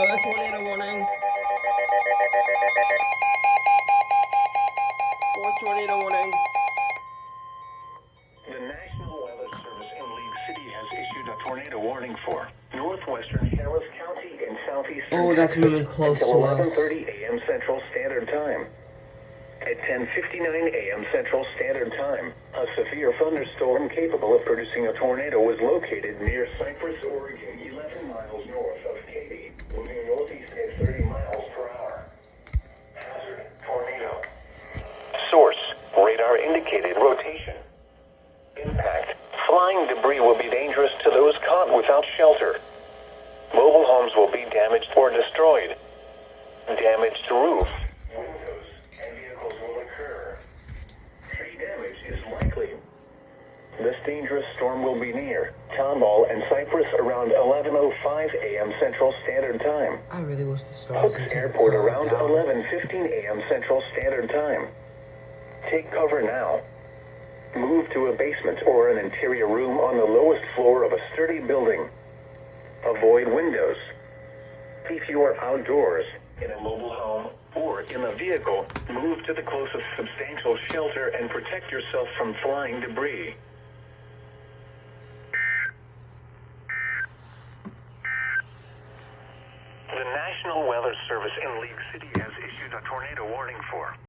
Another tornado warning. Fourth tornado warning. The National Weather Service in League City has issued a tornado warning for northwestern Harris County and southeastern Oh, that's Texas moving close until to us. 11:30 a.m. Central Standard Time. At 10:59 a.m. Central Standard Time, a severe thunderstorm capable of producing a tornado was located near Cypress, Oregon, 11 miles north of Katy, moving northeast at 30 miles per hour. Hazard: tornado. Source: radar indicated rotation. Impact: flying debris will be dangerous to those caught without shelter. Mobile homes will be damaged or destroyed. Damage to roofs, windows, and vehicles will occur. Tree damage is likely. This dangerous storm will be near Tomball and Cypress around 11:05 a.m. Central Standard Time. I really wish the storm Hooks was taking Airport car around down. 11:15 a.m. Central Standard Time. Take cover now. Move to a basement or an interior room on the lowest floor of a sturdy building. Avoid windows. If you are outdoors, in a mobile home, or in a vehicle, move to the closest substantial shelter and protect yourself from flying debris. The National Weather Service in League City has issued a tornado warning for